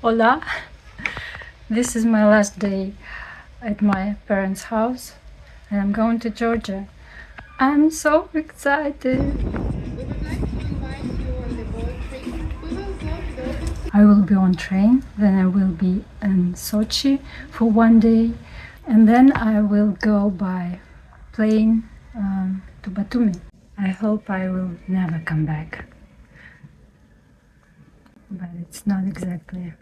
Hola, this is my last day at my parents' house and I'm going to Georgia. I'm so excited. We would like to invite you on the boat trip. We will go to the open I will be on train, then I will be in Sochi for one day and then I will go by plane to Batumi. I hope I will never come back, but it's not exactly.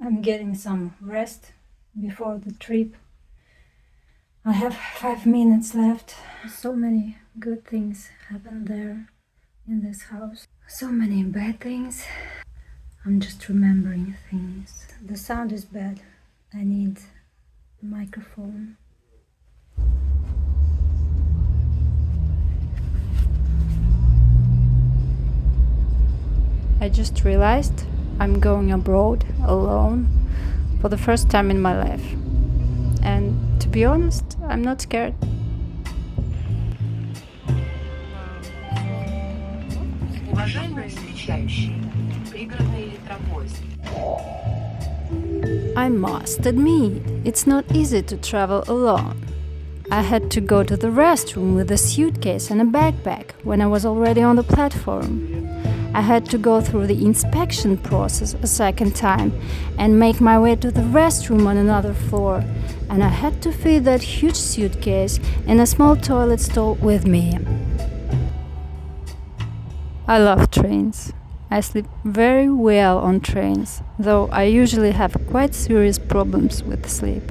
I'm getting some rest before the trip. I have 5 minutes left. So many good things happen there in this house. So many bad things. I'm just remembering things. The sound is bad. I need a microphone. I just realized I'm going abroad alone for the first time in my life. And to be honest, I'm not scared. Уважаемые встречающие, пригородный электропоезд. I must admit, it's not easy to travel alone. I had to go to the restroom with a suitcase and a backpack when I was already on the platform. I had to go through the inspection process a second time and make my way to the restroom on another floor. And I had to fit that huge suitcase in a small toilet stall with me. I love trains. I sleep very well on trains, though I usually have quite serious problems with sleep.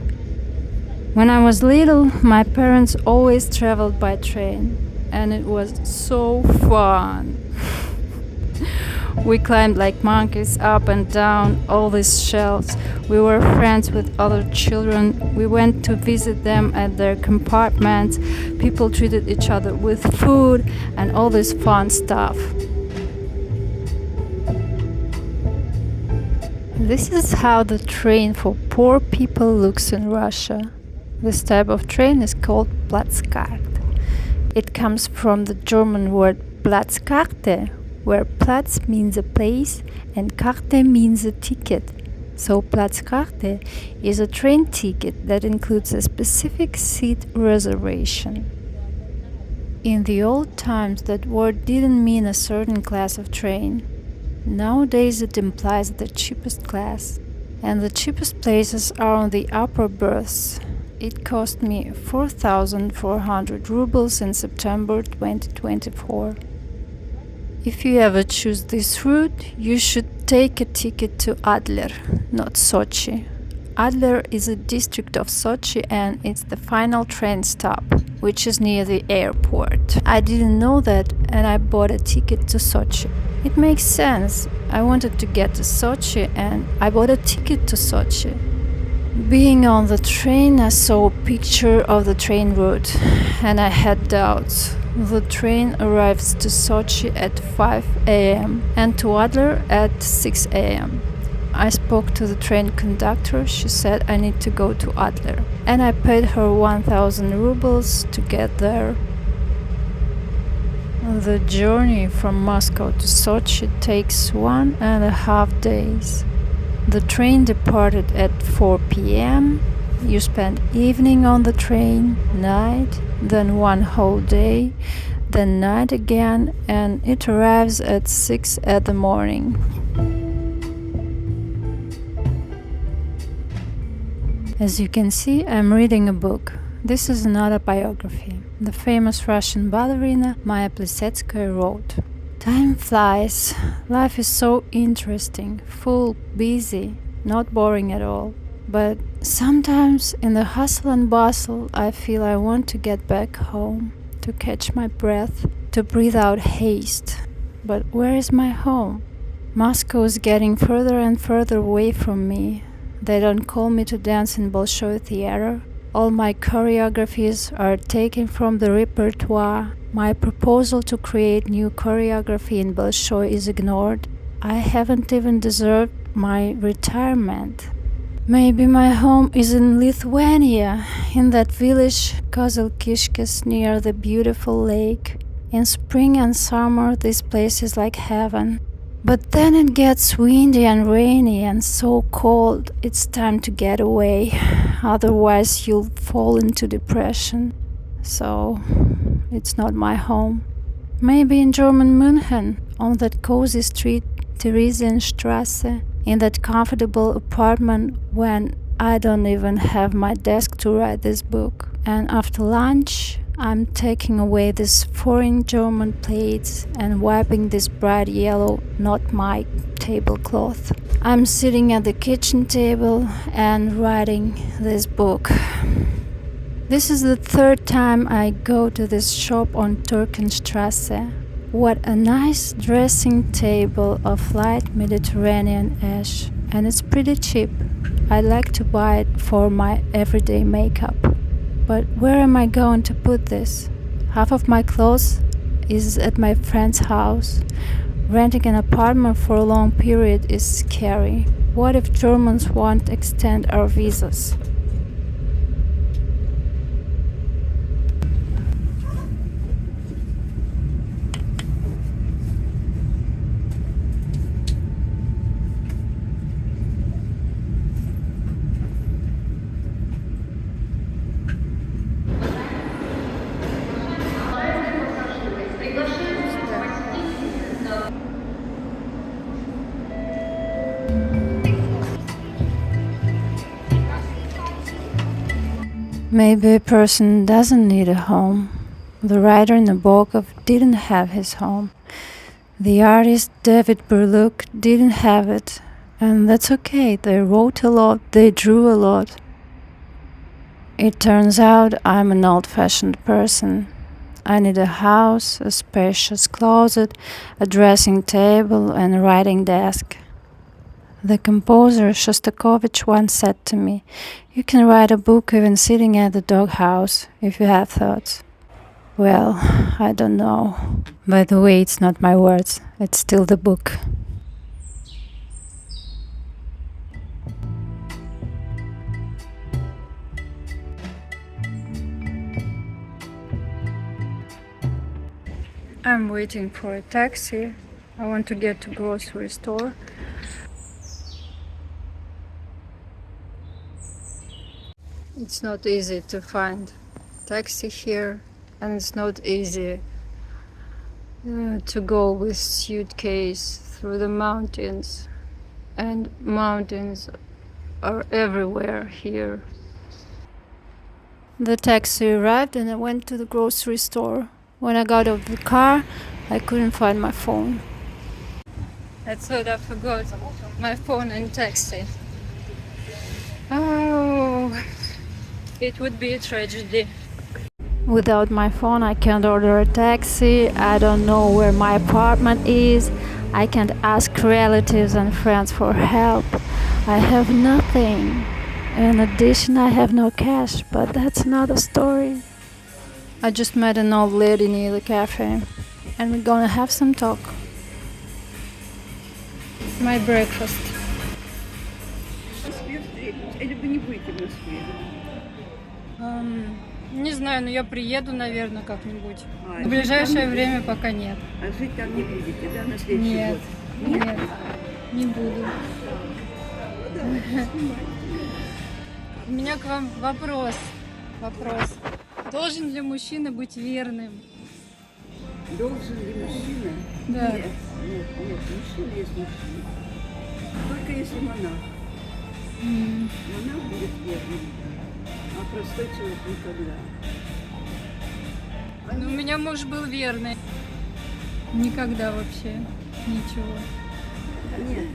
When I was little, my parents always traveled by train, and it was so fun. We climbed like monkeys up and down all these shelves. We were friends with other children. We went to visit them at their compartments. People treated each other with food and all this fun stuff. This is how the train for poor people looks in Russia. This type of train is called Platzkart. It comes from the German word Platzkarte, where Platz means a place and Karte means a ticket. So Platzkarte is a train ticket that includes a specific seat reservation. In the old times, that word didn't mean a certain class of train. Nowadays it implies the cheapest class, and the cheapest places are on the upper berths. It cost me 4,400 rubles in September 2024. If you ever choose this route, you should take a ticket to Adler, not Sochi. Adler is a district of Sochi and it's the final train stop, which is near the airport. I didn't know that and I bought a ticket to Sochi. It makes sense. I wanted to get to Sochi and I bought a ticket to Sochi. Being on the train, I saw a picture of the train route and I had doubts. The train arrives to Sochi at 5 a.m. and to Adler at 6 a.m. I spoke to the train conductor. She said I need to go to Adler and I paid her 1,000 rubles to get there. The journey from Moscow to Sochi takes 1.5 days. The train departed at 4 p.m. You spend evening on the train, night, then one whole day, then night again, and it arrives at 6 at the morning. As you can see, I'm reading a book. This is an autobiography. The famous Russian ballerina Maya Plisetskaya wrote, "Time flies. Life is so interesting, full, busy, not boring at all. But sometimes in the hustle and bustle, I feel I want to get back home, to catch my breath, to breathe out haste. But where is my home? Moscow is getting further and further away from me. They don't call me to dance in Bolshoi Theater. All my choreographies are taken from the repertoire. My proposal to create new choreography in Bolshoi is ignored. I haven't even deserved my retirement. Maybe my home is in Lithuania, in that village Kozelkiškės near the beautiful lake. In spring and summer, this place is like heaven. But then it gets windy and rainy and so cold, it's time to get away. Otherwise, you'll fall into depression. So, it's not my home. Maybe in German München, on that cozy street, Theresienstrasse, in that comfortable apartment when I don't even have my desk to write this book. And after lunch, I'm taking away these foreign German plates and wiping this bright yellow, not my tablecloth. I'm sitting at the kitchen table and writing this book. This is the third time I go to this shop on Türkenstrasse. What a nice dressing table of light Mediterranean ash, and it's pretty cheap. I like to buy it for my everyday makeup. But where am I going to put this? Half of my clothes is at my friend's house. Renting an apartment for a long period is scary. What if Germans won't extend our visas? Maybe a person doesn't need a home. The writer Nabokov didn't have his home. The artist David Berluk didn't have it. And that's okay, they wrote a lot, they drew a lot. It turns out I'm an old-fashioned person. I need a house, a spacious closet, a dressing table and a writing desk. The composer Shostakovich once said to me, "You can write a book even sitting at the doghouse, if you have thoughts." Well, I don't know. By the way, it's not my words, it's still the book. I'm waiting for a taxi. I want to get to grocery store. It's not easy to find taxi here, and it's not easy to go with suitcase through the mountains, and mountains are everywhere here. The taxi arrived and I went to the grocery store. When I got out of the car, I couldn't find my phone. I thought I forgot my phone in taxi. Oh, it would be a tragedy. Without my phone, I can't order a taxi. I don't know where my apartment is. I can't ask relatives and friends for help. I have nothing. In addition, I have no cash, but that's another story. I just met an old lady near the cafe, and we're gonna have some talk. My breakfast. Или вы не будете в Москве? Не знаю, но я приеду, наверное, как-нибудь. А, В ближайшее время пока нет. А жить там не будете, да, на следующий Нет, год? нет, не буду. У меня к вам вопрос. Должен ли мужчина быть верным? Должен ли мужчина? Да. Нет, мужчина есть мужчина. Только если монах. Монах будет верным, а простой человек никогда. Ну, у меня муж был верный. Никогда вообще ничего. Нет,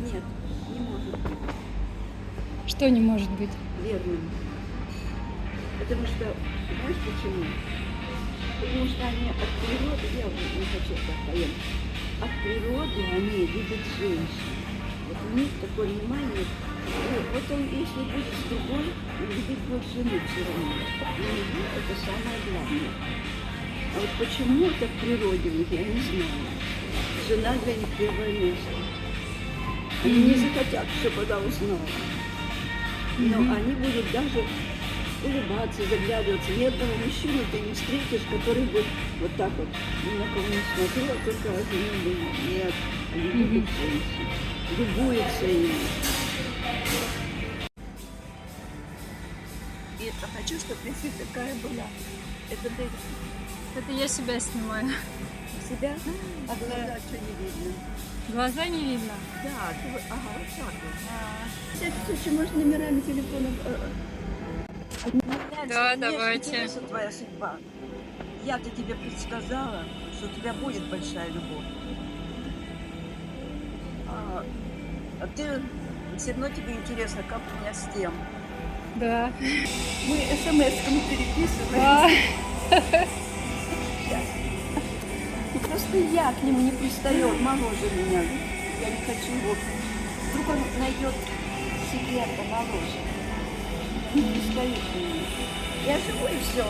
не может быть Что не может быть? верным. Потому что, знаешь почему? Потому что они от природы, я уже не хочу так поем, от природы они любят женщин. Вот у них такое внимание. Вот он, если будет с другой, он любит больше жены все равно. Для него это самое главное. А вот почему это в природе у них, я не знаю. Жена для них первое место. Они не захотят, чтобы она узнала. Но они будут даже улыбаться, заглядываться. Ни одного мужчину ты не встретишь, который будет вот так вот ни на кого не смотрел, только о жене думал. Нет. не любит женщин, любуется ими. И хочу, чтобы ты такая была. Это ты Это я себя снимаю. себя, а глаза что не видно? Глаза не видно. Да, ты вот, ага, вот так вот. Кстати, слушай, может, номерами телефонов Да, мне давайте. интересна твоя судьба. Я-то тебе предсказала, что у тебя будет большая любовь. А ты все равно тебе интересно, как у меня с тем. Да. Мы смс-ками переписываемся. Ну, просто я к нему не пристаю, он моложе меня. Я не хочу его. Вдруг он найдет себе помоложе. Не пристаю к нему. Я живу и все.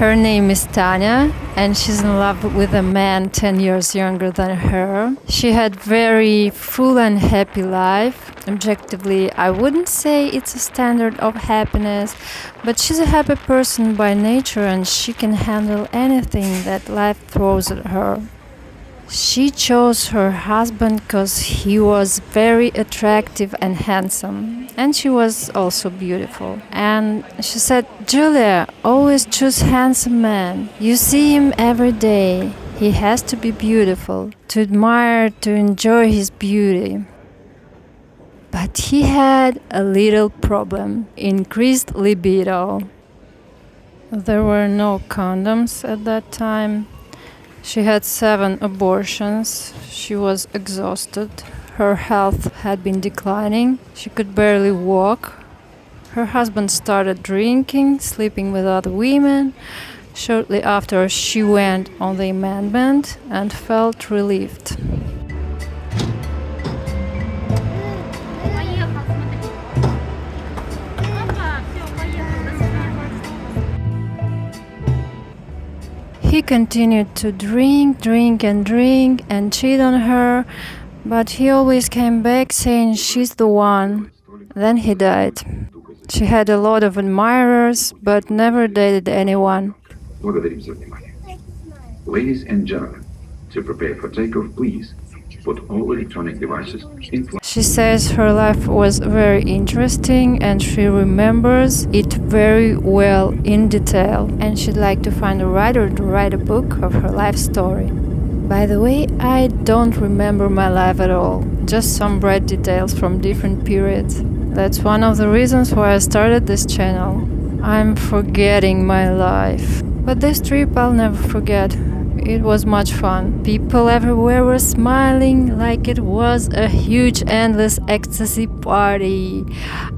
Her name is Tanya, and she's in love with a man 10 years younger than her. She had very full and happy life. Objectively, I wouldn't say it's a standard of happiness, but she's a happy person by nature and she can handle anything that life throws at her. She chose her husband because he was very attractive and handsome, and she was also beautiful. And she said, Julia, always choose handsome man. You see him every day. He has to be beautiful, to admire, to enjoy his beauty. But he had a little problem, increased libido. There were no condoms at that time. She had 7 abortions. She was exhausted. Her health had been declining. She could barely walk. Her husband started drinking, sleeping with other women. Shortly after, she went on the amendment and felt relieved. He continued to drink and cheat on her, but he always came back saying she's the one. Then he died. She had a lot of admirers, but never dated anyone. Благодарим за внимание. Ladies and gentlemen, to prepare for takeoff, please put all electronic devices in flight. She says her life was very interesting and she remembers it very well in detail, and she'd like to find a writer to write a book of her life story. By the way, I don't remember my life at all, just some bright details from different periods. That's one of the reasons why I started this channel. I'm forgetting my life. But this trip I'll never forget. It was much fun. People everywhere were smiling like it was a huge endless ecstasy party.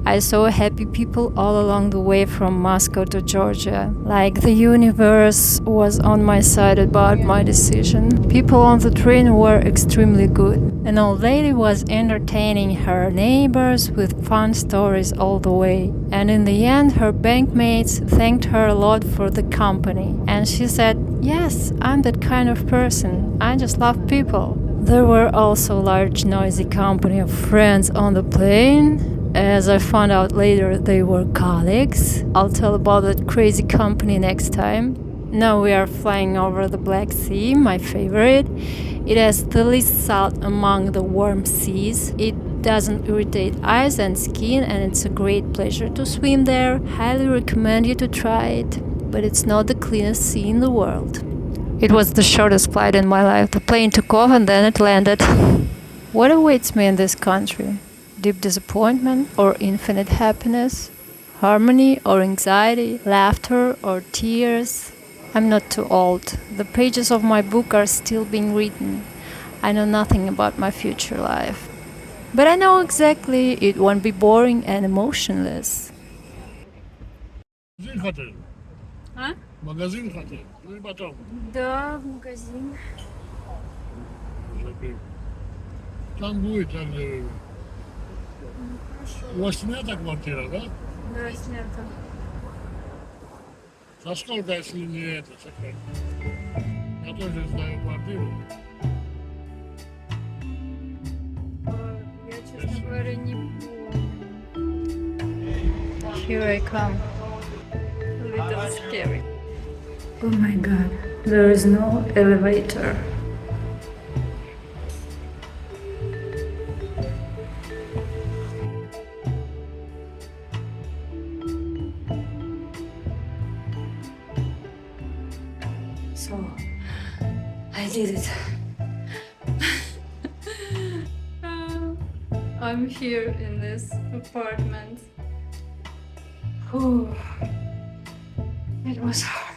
I saw happy people all along the way from Moscow to Georgia. Like the universe was on my side about my decision. People on the train were extremely good. An old lady was entertaining her neighbors with fun stories all the way. And in the end, her bankmates thanked her a lot for the company. And she said, yes, I'm that kind of person. I just love people. There were also a large noisy company of friends on the plane. As I found out later, they were colleagues. I'll tell about that crazy company next time. Now we are flying over the Black Sea, my favorite. It has the least salt among the warm seas. It doesn't irritate eyes and skin, and it's a great pleasure to swim there. Highly recommend you to try it. But it's not the cleanest sea in the world. It was the shortest flight in my life. The plane took off and then it landed. What awaits me in this country? Deep disappointment or infinite happiness? Harmony or anxiety? Laughter or tears? I'm not too old. The pages of my book are still being written. I know nothing about my future life. But I know exactly it won't be boring and emotionless. Магазин хотел. А? Магазин хотел. Ну и потом. Да, в магазин. Там будет, там, где... У вас снята квартира, да? Да, снято. За сколько, если не это, секрет? Я тоже знаю квартиру. Я, честно говоря, не помню. Here I come. A little scary. Oh my god, there is no elevator. So I did it. I'm here in this apartment. It was hard.